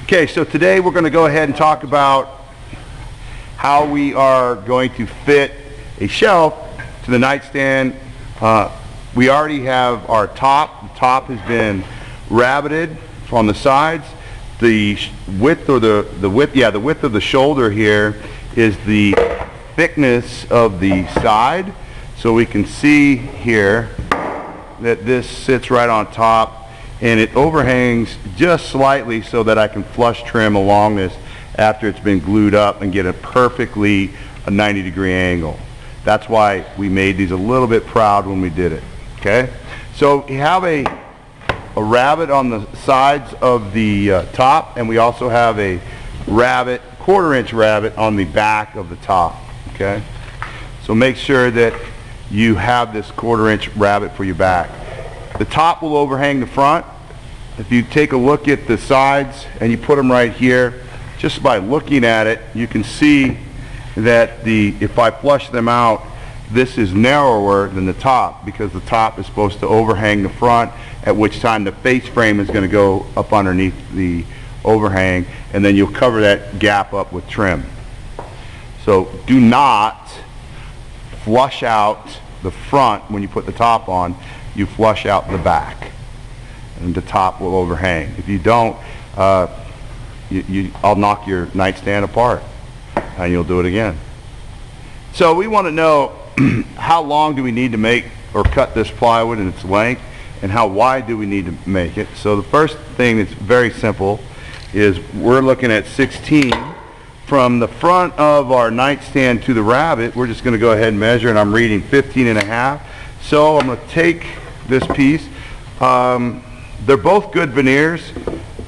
Okay, so today we're going to go ahead and talk about how we are going to fit a shelf to the nightstand. We already have our top. The top has been rabbeted on the sides. The width of the shoulder here is the thickness of the side. So we can see here that this sits right on top, and it overhangs just slightly so that I can flush trim along this after it's been glued up and get a perfectly 90-degree angle. That's why we made these a little bit proud when we did it. Okay, so you have a rabbet on the sides of the top, and we also have a rabbet, quarter-inch rabbet on the back of the top. Okay, so make sure that you have this quarter-inch rabbet for your back. The top will overhang the front. If you take a look at the sides and you put them right here, just by looking at it, you can see that if I flush them out, this is narrower than the top because the top is supposed to overhang the front, at which time the face frame is going to go up underneath the overhang, and then you'll cover that gap up with trim. So do not flush out the front when you put the top on. You flush out the back, and the top will overhang. If you don't, I'll knock your nightstand apart, and you'll do it again. So we want to know how long do we need to make or cut this plywood in its length, and how wide do we need to make it. So the first thing that's very simple is we're looking at 16. From the front of our nightstand to the rabbet, we're just going to go ahead and measure, and I'm reading 15.5. So I'm going to take this piece. They're both good veneers.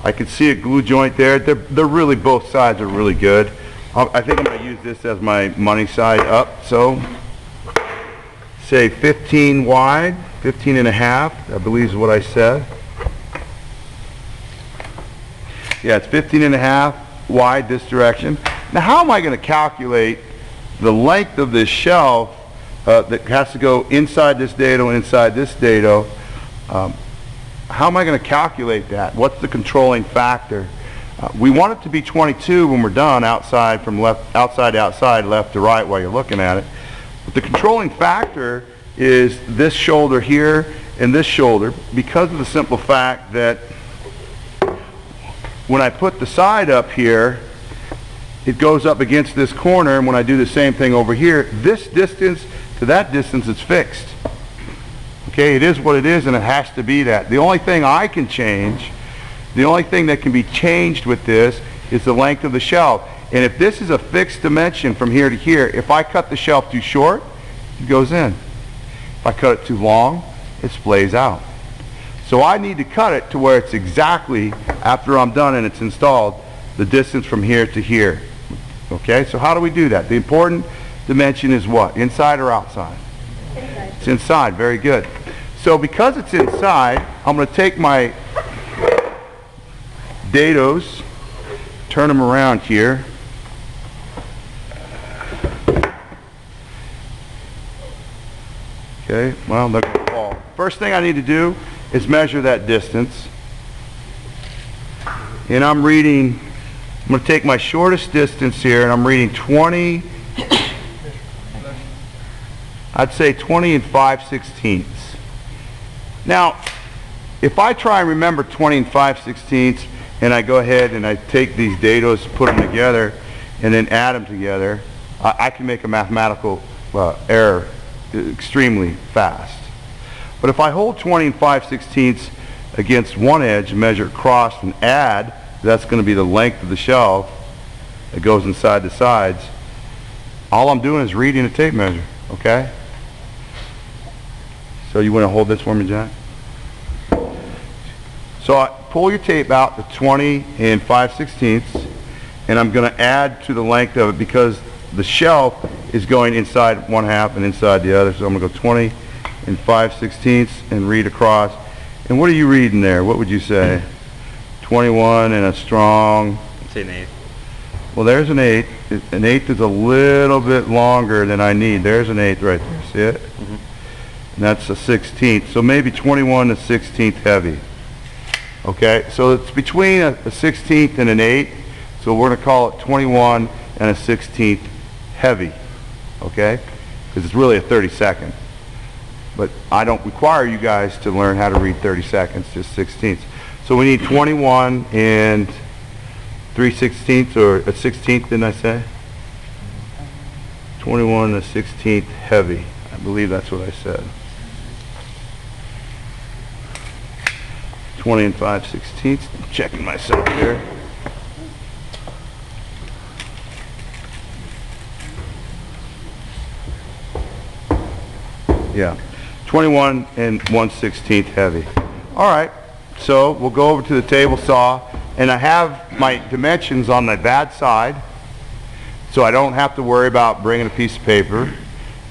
I can see a glue joint there. They're really, both sides are really good. I think I'm going to use this as my money side up. So say 15 wide, 15.5, I believe is what I said. Yeah, it's 15.5 wide this direction. Now how am I going to calculate the length of this shelf that has to go inside this dado and inside this dado? How am I going to calculate that? What's the controlling factor? We want it to be 22 when we're done, outside to outside, left to right while you're looking at it. But the controlling factor is this shoulder here and this shoulder, because of the simple fact that when I put the side up here, it goes up against this corner, and when I do the same thing over here, this distance to that distance is fixed. Okay, it is what it is, and it has to be that. The only thing I can change, the only thing that can be changed with this is the length of the shelf. And if this is a fixed dimension from here to here, if I cut the shelf too short, it goes in. If I cut it too long, it splays out. So I need to cut it to where it's exactly, after I'm done and it's installed, the distance from here to here. Okay, so how do we do that? The important dimension is what? Inside or outside? Inside. It's inside, very good. So because it's inside, I'm going to take my dados, turn them around here. Okay, well, they're going to fall. First thing I need to do is measure that distance. And I'm going to take my shortest distance here, and I'm reading 20, I'd say 20 5/16. Now, if I try and remember 20 5/16, and I go ahead and I take these dados, put them together, and then add them together, I can make a mathematical error extremely fast. But if I hold 20 5/16 against one edge, measure across and add, that's going to be the length of the shelf that goes inside the sides. All I'm doing is reading a tape measure, okay? So you want to hold this for me, Jack? So pull your tape out to 20 5/16, and I'm going to add to the length of it because the shelf is going inside one half and inside the other. So I'm going to go 20 5/16 and read across. And what are you reading there? What would you say? 21 and a strong... I'd say an eighth. Well, there's an eighth. An eighth is a little bit longer than I need. There's an eighth right there. See it? Mm-hmm. And that's a 16th. So maybe 21 to 16th heavy. Okay, so it's between a 16th and an 8th, so we're going to call it 21 and a 16th heavy, okay? Because it's really a 32nd. But I don't require you guys to learn how to read 32nds, just 16ths. So we need 21 and 3/16 or a 16th, didn't I say? 21 and a 16th heavy. I believe that's what I said. 20 and 5/16. Checking myself here. Yeah, 21 and 1/16 heavy. All right, so we'll go over to the table saw, and I have my dimensions on the bad side, so I don't have to worry about bringing a piece of paper.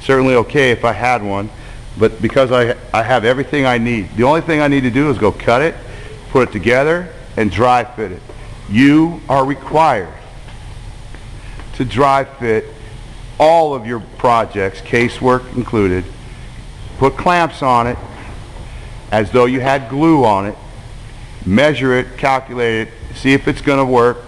Certainly okay if I had one, but because I have everything I need. The only thing I need to do is go cut it, put it together, and dry fit it. You are required to dry fit all of your projects, casework included. Put clamps on it as though you had glue on it. Measure it, calculate it, see if it's going to work,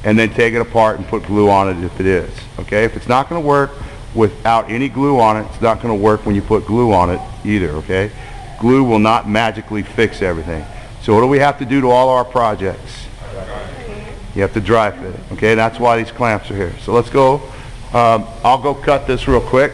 and then take it apart and put glue on it if it is. Okay? If it's not going to work without any glue on it, it's not going to work when you put glue on it either. Okay? Glue will not magically fix everything. So what do we have to do to all our projects? You have to dry fit it. Okay? That's why these clamps are here. So let's go. I'll go cut this real quick.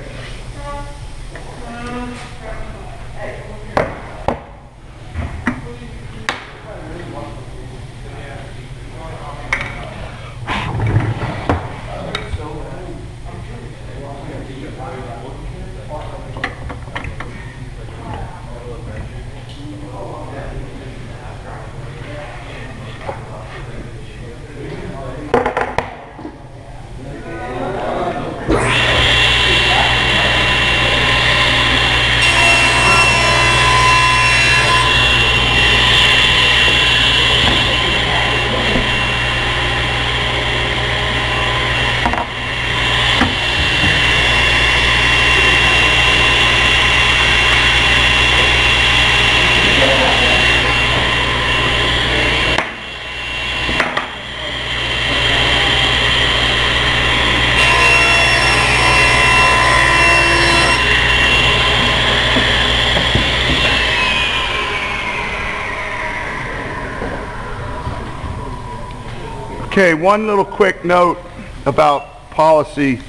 Okay, one little quick note about policy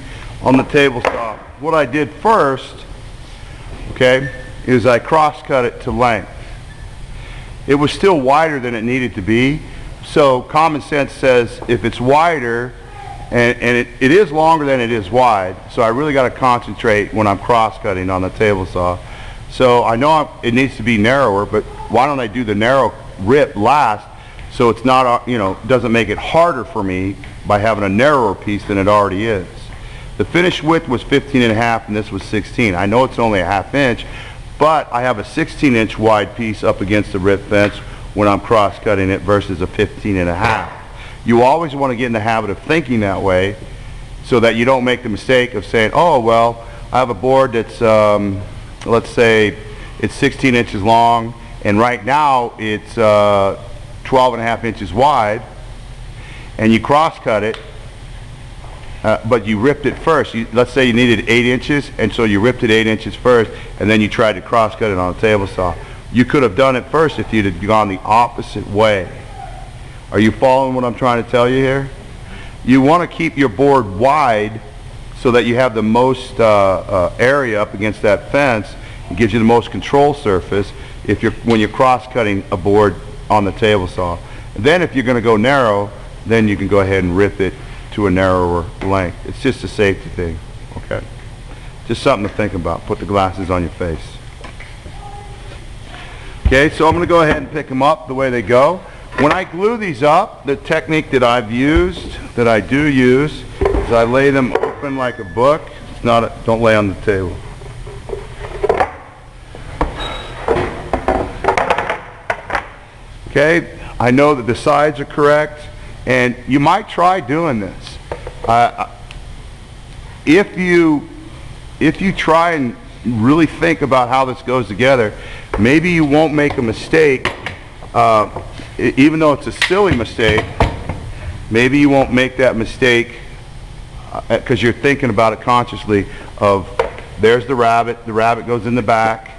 on the table saw. What I did first, okay, is I cross-cut it to length. It was still wider than it needed to be, so common sense says if it's wider, and it is longer than it is wide, so I really got to concentrate when I'm cross-cutting on the table saw. So I know it needs to be narrower, but why don't I do the narrow rip last, so it's not, doesn't make it harder for me by having a narrower piece than it already is. The finished width was 15 and a half and this was 16. I know it's only a ½ inch, but I have a 16-inch wide piece up against the rip fence when I'm cross-cutting it versus a 15 and a half. You always want to get in the habit of thinking that way so that you don't make the mistake of saying, oh, well, I have a board that's, let's say it's 16 inches long and right now it's 12 and a half inches wide, and you cross-cut it, but you ripped it first. Let's say you needed 8 inches, and so you ripped it 8 inches first, and then you tried to cross-cut it on a table saw. You could have done it first if you'd have gone the opposite way. Are you following what I'm trying to tell you here? You want to keep your board wide so that you have the most area up against that fence. It gives you the most control surface when you're cross-cutting a board on the table saw. And then if you're going to go narrow, then you can go ahead and rip it to a narrower length. It's just a safety thing, okay? Just something to think about. Put the glasses on your face. Okay, so I'm going to go ahead and pick them up the way they go. When I glue these up, the technique that I do use, is I lay them open like a book. It's not don't lay on the table. Okay, I know that the sides are correct, and you might try doing this. If you try and really think about how this goes together, maybe you won't make a mistake even though it's a silly mistake, maybe you won't make that mistake because you're thinking about it consciously of, there's the rabbit goes in the back.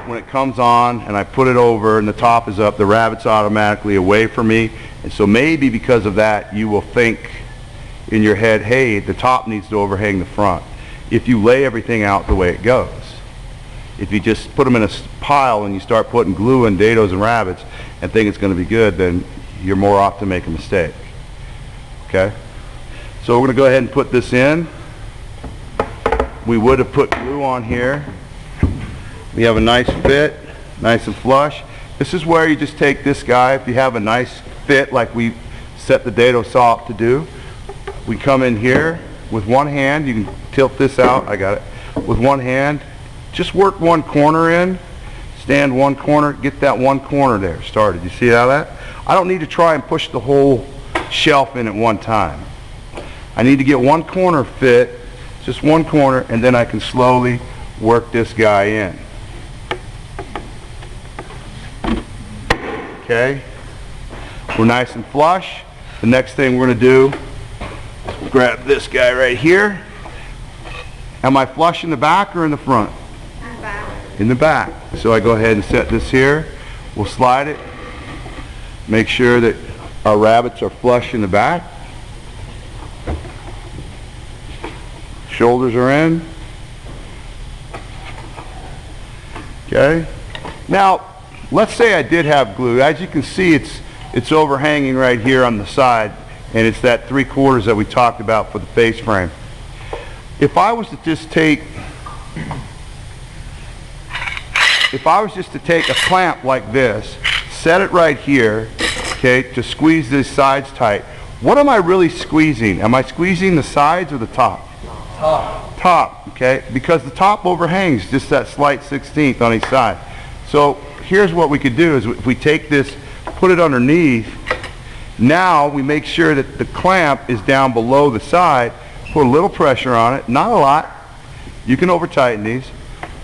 When it comes on and I put it over and the top is up, the rabbit's automatically away from me. And so maybe because of that, you will think in your head, hey, the top needs to overhang the front. If you lay everything out the way it goes. If you just put them in a pile and you start putting glue and dados and rabbits and think it's going to be good, then you're more apt to make a mistake. Okay? So we're going to go ahead and put this in. We would have put glue on here. We have a nice fit, nice and flush. This is where you just take this guy, if you have a nice fit like we set the dado saw up to do. We come in here with one hand, you can tilt this out, I got it, with one hand. Just work one corner in, stand one corner, get that one corner there started. You see how that? I don't need to try and push the whole shelf in at one time. I need to get one corner fit, just one corner, and then I can slowly work this guy in. Okay? We're nice and flush. The next thing we're going to do, we'll grab this guy right here. Am I flush in the back or in the front? In the back. So I go ahead and set this here. We'll slide it. Make sure that our rabbits are flush in the back. Shoulders are in. Okay. Now, let's say I did have glue. As you can see, it's overhanging right here on the side, and it's that 3/4 that we talked about for the face frame. If I was to just take a clamp like this, set it right here, okay, to squeeze these sides tight, what am I really squeezing? Am I squeezing the sides or the top? Top. Top, okay, because the top overhangs just that slight 1/16 on each side. So here's what we could do is if we take this, put it underneath, now we make sure that the clamp is down below the side, put a little pressure on it, not a lot. You can over tighten these.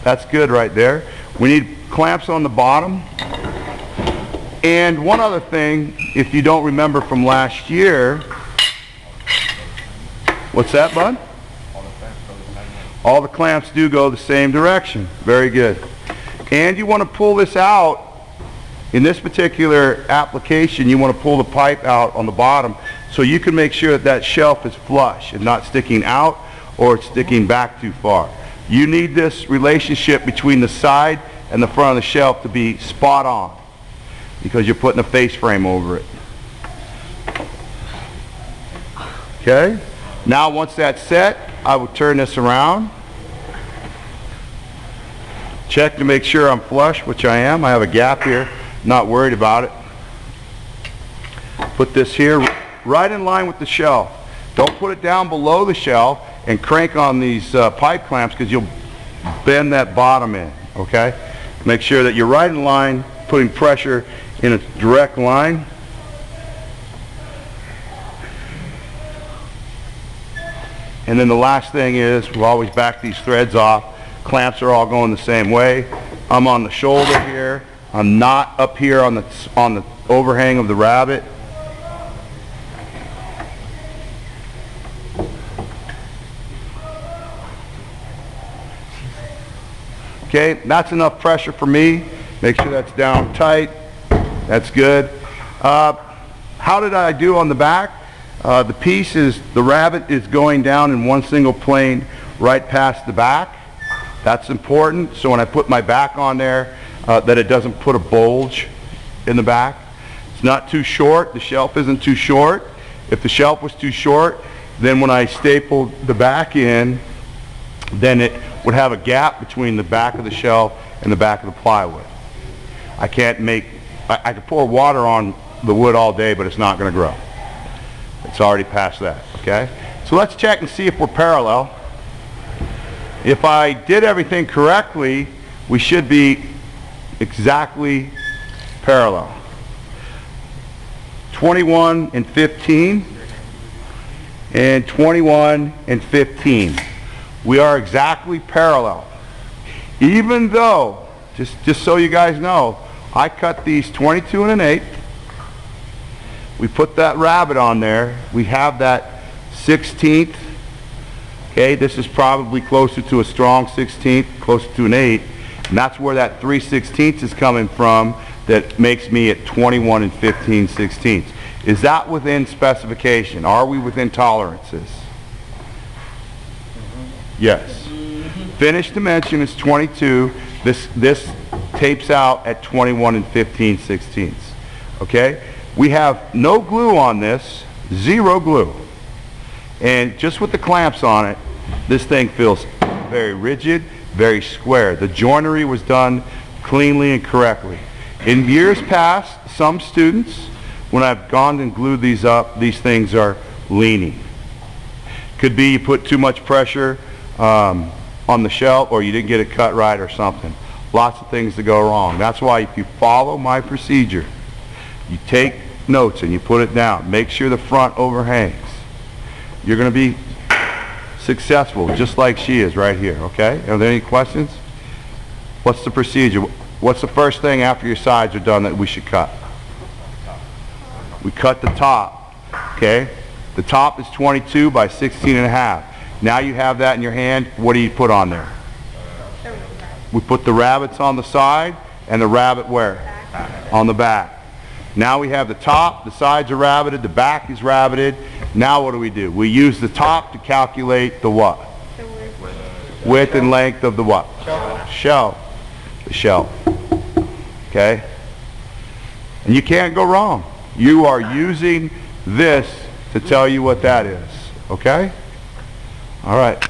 That's good right there. We need clamps on the bottom. And one other thing, if you don't remember from last year, what's that, bud? All the clamps do go the same direction. Very good. And you want to pull this out. In this particular application, you want to pull the pipe out on the bottom so you can make sure that that shelf is flush and not sticking out or it's sticking back too far. You need this relationship between the side and the front of the shelf to be spot on because you're putting a face frame over it. Okay? Now once that's set, I will turn this around. Check to make sure I'm flush, which I am. I have a gap here. Not worried about it. Put this here right in line with the shelf. Don't put it down below the shelf and crank on these pipe clamps because you'll bend that bottom in, okay? Make sure that you're right in line, putting pressure in a direct line. And then the last thing is we'll always back these threads off. Clamps are all going the same way. I'm on the shoulder here. I'm not up here on the overhang of the rabbit. Okay, that's enough pressure for me. Make sure that's down tight. That's good. How did I do on the back? The rabbit is going down in one single plane right past the back. That's important. So when I put my back on there, that it doesn't put a bulge in the back. It's not too short. The shelf isn't too short. If the shelf was too short, then when I stapled the back in, then it would have a gap between the back of the shelf and the back of the plywood. I could pour water on the wood all day, but it's not going to grow. It's already past that, okay? So let's check and see if we're parallel. If I did everything correctly, we should be exactly parallel. 21 and 15 and 21 and 15. We are exactly parallel. Even though, just so you guys know, I cut these 22 and 1/8. We put that rabbet on there. We have that 16th. Okay, this is probably closer to a strong 16th, closer to an 8. And that's where that 3/16 is coming from that makes me at 21 15/16. Is that within specification? Are we within tolerances? Yes. Finished dimension is 22. This tapes out at 21 15/16. Okay? We have no glue on this, 0 glue. And just with the clamps on it, this thing feels very rigid, very square. The joinery was done cleanly and correctly. In years past, some students, when I've gone and glued these up, these things are leaning. Could be you put too much pressure on the shelf, or you didn't get it cut right or something. Lots of things to go wrong. That's why if you follow my procedure, you take notes and you put it down. Make sure the front overhangs. You're going to be successful, just like she is right here, okay? Are there any questions? What's the procedure? What's the first thing after your sides are done that we should cut? We cut the top, okay? The top is 22 by 16 and a half. Now you have that in your hand. What do you put on there? We put the rabbets on the side and the rabbet where? On the back. Now we have the top, the sides are rabbeted, the back is rabbeted. Now what do? We use the top to calculate the what? The Width and length of the what? Shelf. The shelf. Okay? And you can't go wrong. You are using this to tell you what that is. Okay? All right.